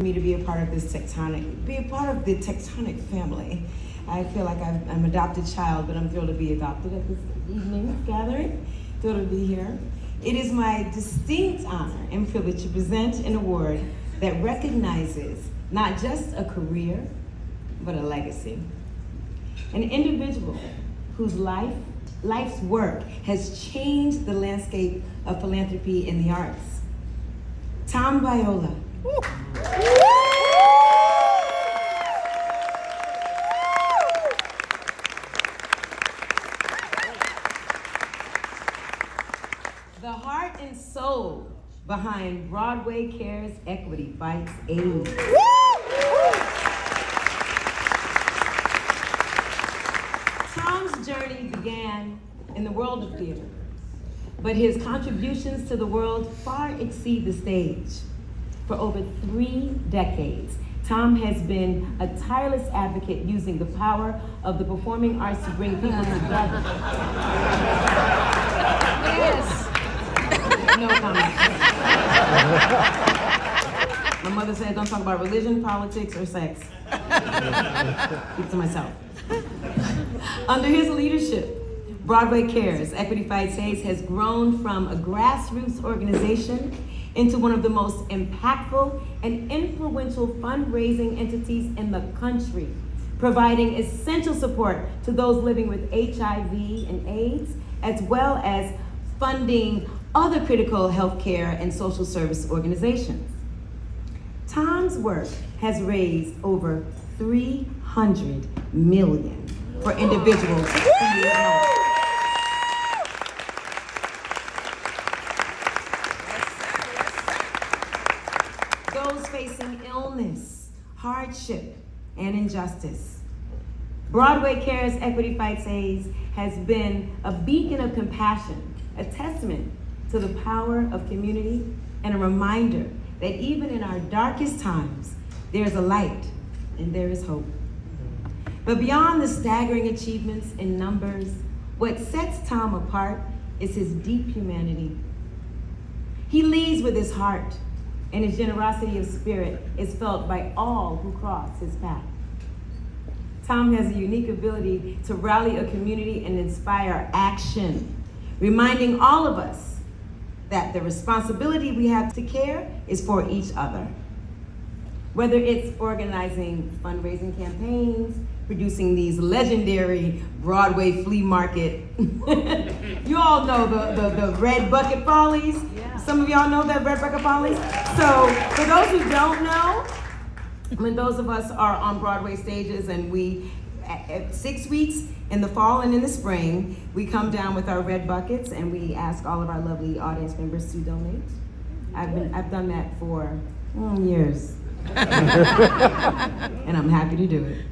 Me to be a part of this be a part of the Tectonic family. I feel like I'm an adopted child, but I'm thrilled to be adopted at this evening's gathering. Thrilled to be here. It is my distinct honor and privilege to present an award that recognizes not just a career, but a legacy. An individual whose life's work has changed the landscape of philanthropy in the arts. Tom Viola. The heart and soul behind Broadway Cares Equity Fights AIDS. Tom's journey began in the world of theater, but his contributions to the world far exceed the stage. For over 3 decades, Tom has been a tireless advocate using the power of the performing arts to bring people together. Yes. No comment. My mother said, don't talk about religion, politics, or sex. Keep it to myself. Under his leadership, Broadway Cares Equity Fights AIDS has grown from a grassroots organization into one of the most impactful and influential fundraising entities in the country, providing essential support to those living with HIV and AIDS, as well as funding other critical healthcare and social service organizations. Tom's work has raised over $300 million for individuals who need help. Those facing illness, hardship, and injustice. Broadway Cares Equity Fights AIDS has been a beacon of compassion, a testament to the power of community, and a reminder that even in our darkest times, there's a light and there is hope. But beyond the staggering achievements in numbers, what sets Tom apart is his deep humanity. He leads with his heart, and his generosity of spirit is felt by all who cross his path. Tom has a unique ability to rally a community and inspire action, reminding all of us that the responsibility we have to care is for each other. Whether it's organizing fundraising campaigns, producing these legendary Broadway flea market. You all know the red bucket follies. Yeah. Some of y'all know that red bucket follies. So for those who don't know, when those of us are on Broadway stages and we, at 6 weeks in the fall and in the spring, we come down with our red buckets and we ask all of our lovely audience members to donate. I've done that for years. And I'm happy to do it.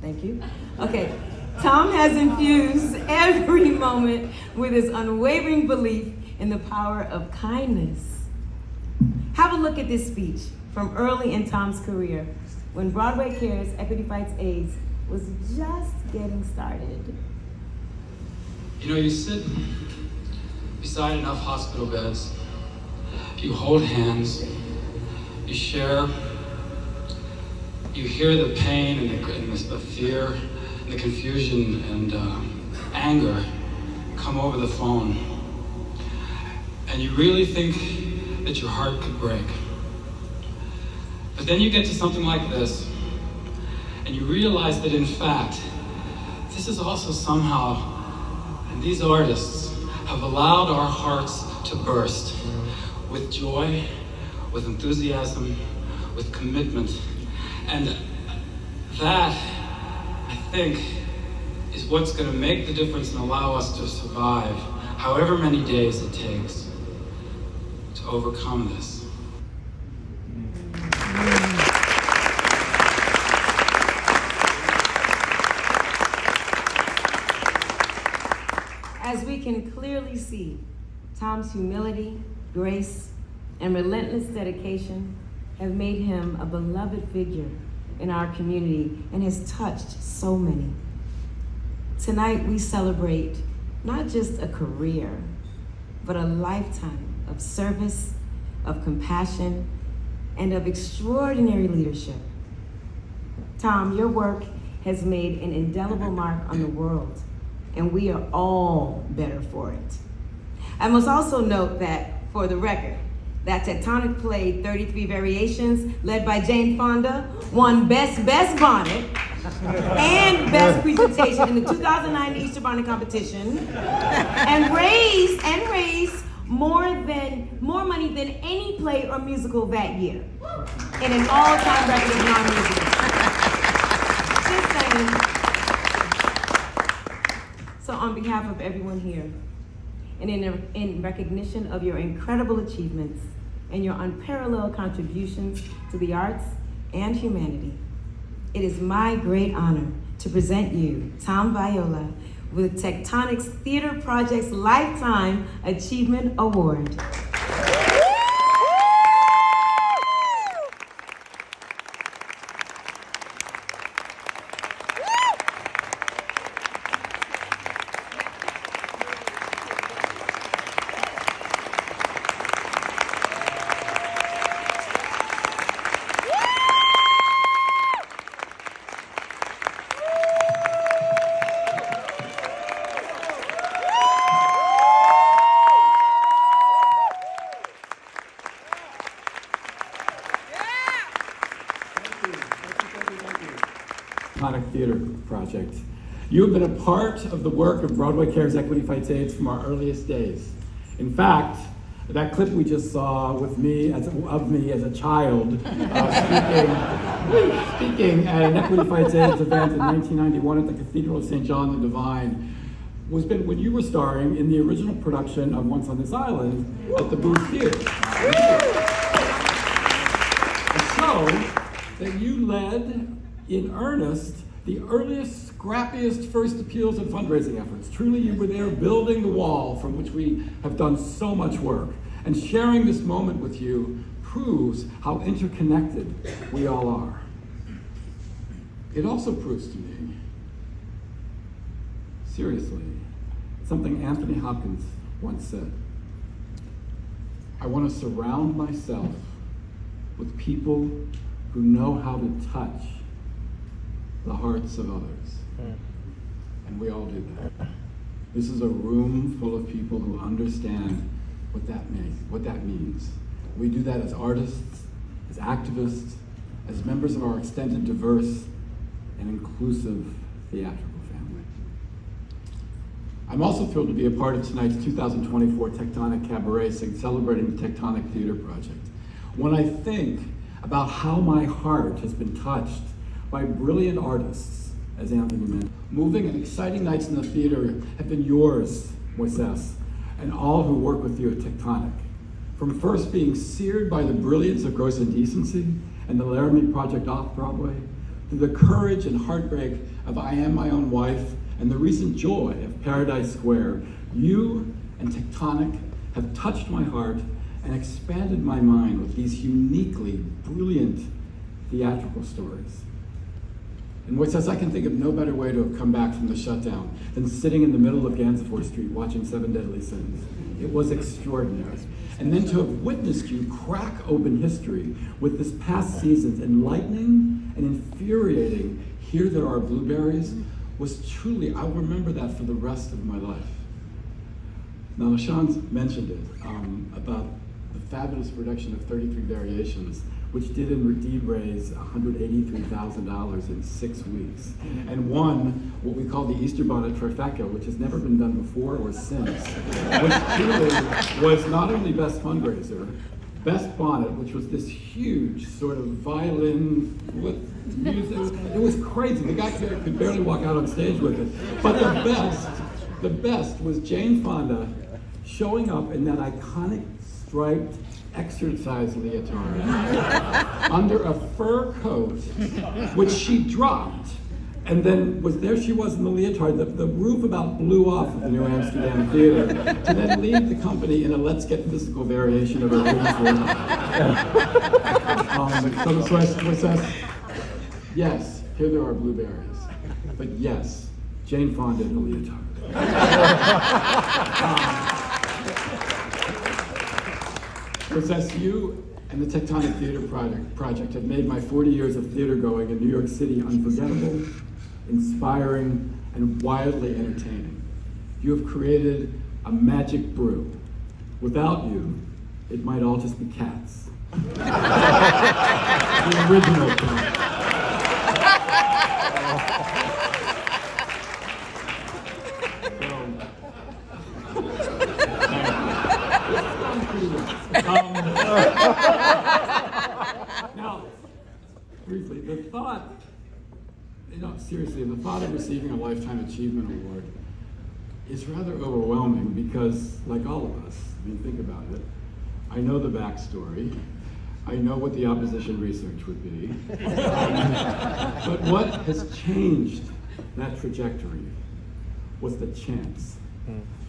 Thank you. Okay, Tom has infused every moment with his unwavering belief in the power of kindness. Have a look at this speech from early in Tom's career, when Broadway Cares Equity Fights AIDS was just getting started. You know, you sit beside enough hospital beds, you hold hands, you share, you hear the pain and the fear and the confusion and anger come over the phone. And you really think that your heart could break. But then you get to something like this, and you realize that in fact, this is also somehow, and these artists have allowed our hearts to burst with joy, with enthusiasm, with commitment. And that, I think, is what's going to make the difference and allow us to survive however many days it takes to overcome this. As we can clearly see, Tom's humility, grace, and relentless dedication have made him a beloved figure in our community and has touched so many. Tonight we celebrate not just a career, but a lifetime of service, of compassion, and of extraordinary leadership. Tom, your work has made an indelible mark on the world, and we are all better for it. I must also note that, for the record, that Tectonic play 33 Variations, led by Jane Fonda, won Best Bonnet and Best Presentation in the 2009 Easter Bonnet competition, and raised more money than any play or musical that year, in an all-time record of non-musicals. Just saying. So on behalf of everyone here, and in recognition of your incredible achievements and your unparalleled contributions to the arts and humanity, it is my great honor to present you, Tom Viola, with Tectonic Theater Project's Lifetime Achievement Award. Tectonic Theater Project. You have been a part of the work of Broadway Cares Equity Fights AIDS from our earliest days. In fact, that clip we just saw with me as a child speaking at an Equity Fights AIDS event in 1991 at the Cathedral of St. John the Divine was when you were starring in the original production of Once on This Island at the Booth Theater. A show that you led in earnest the earliest, scrappiest first appeals and fundraising efforts. Truly, you were there building the wall from which we have done so much work. And sharing this moment with you proves how interconnected we all are. It also proves to me, seriously, something Anthony Hopkins once said. I want to surround myself with people who know how to touch the hearts of others. And we all do that. This is a room full of people who understand what that means. We do that as artists, as activists, as members of our extended, diverse, and inclusive theatrical family. I'm also thrilled to be a part of tonight's 2024 Tectonic Cabaret, celebrating the Tectonic Theater Project. When I think about how my heart has been touched by brilliant artists, as Anthony mentioned. Moving and exciting nights in the theater have been yours, Moises, and all who work with you at Tectonic. From first being seared by the brilliance of Gross Indecency and the Laramie Project off-Broadway, to the courage and heartbreak of I Am My Own Wife and the recent joy of Paradise Square, you and Tectonic have touched my heart and expanded my mind with these uniquely brilliant theatrical stories. And Moises, I can think of no better way to have come back from the shutdown than sitting in the middle of Gansevoort Street watching Seven Deadly Sins. It was extraordinary. And then to have witnessed you crack open history with this past season's enlightening and infuriating Here There Are Blueberries was truly, I'll remember that for the rest of my life. Now, lachanze mentioned it, about the fabulous production of 33 Variations, which did indeed raise $183,000 in 6 weeks, and won what we call the Easter Bonnet Trifecta, which has never been done before or since, which truly was not only Best Fundraiser, Best Bonnet, which was this huge sort of violin with music. It was crazy. The guy could barely walk out on stage with it. But the best was Jane Fonda showing up in that iconic striped exercise leotard under a fur coat, which she dropped, and then she was in the leotard. The roof about blew off of the New Amsterdam Theater to then lead the company in a Let's Get Physical variation of her Women's So it says, yes, here there are blueberries, but yes, Jane Fonda in a leotard. Princess, you and the Tectonic Theater Project have made my 40 years of theater going in New York City unforgettable, inspiring, and wildly entertaining. You have created a magic brew. Without you, it might all just be cats. The original cat. Now, briefly, the thought, seriously, the thought of receiving a Lifetime Achievement Award is rather overwhelming because, like all of us, I mean, think about it. I know the backstory. I know what the opposition research would be. But what has changed that trajectory was the chance,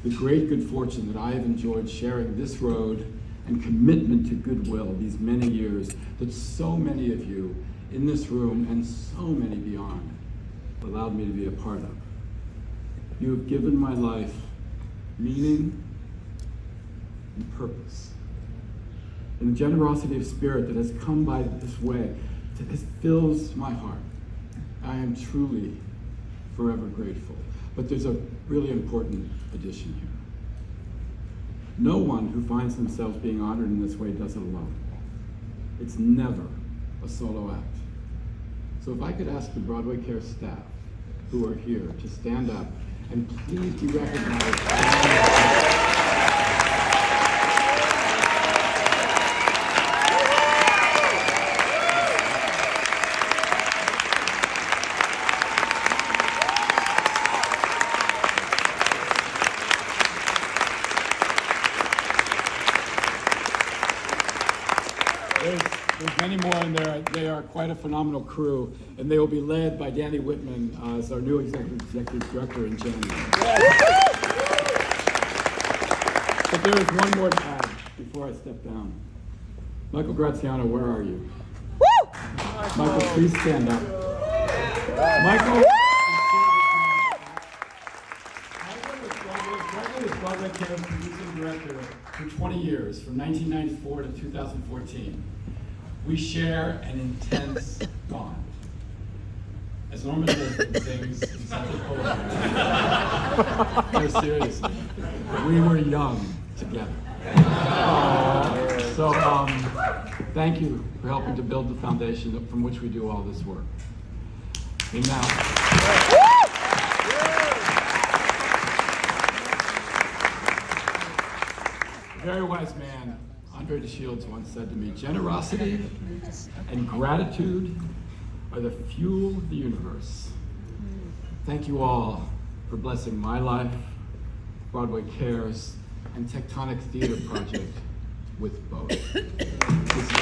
the great good fortune that I have enjoyed sharing this road and commitment to goodwill these many years that so many of you in this room and so many beyond allowed me to be a part of. You have given my life meaning and purpose. And the generosity of spirit that has come by this way, it fills my heart. I am truly forever grateful. But there's a really important addition here. No one who finds themselves being honored in this way does it alone. It's never a solo act. So if I could ask the Broadway Care staff who are here to stand up and please be recognized. There's many more in there. They are quite a phenomenal crew, and they will be led by Danny Whitman as our new executive director in January. But there is one more to add before I step down. Michael Graziano, where are you? Woo! Michael, please stand up. Michael was Broadway Care's producing director for 20 years, from 1994 to 2014. We share an intense bond. As Norman sings in such a poem. No, seriously. We were young together. So thank you for helping to build the foundation from which we do all this work. And now, a very wise man, Andre de Shields, once said to me, generosity and gratitude are the fuel of the universe. Thank you all for blessing my life, Broadway Cares, and Tectonic Theater Project with both. This is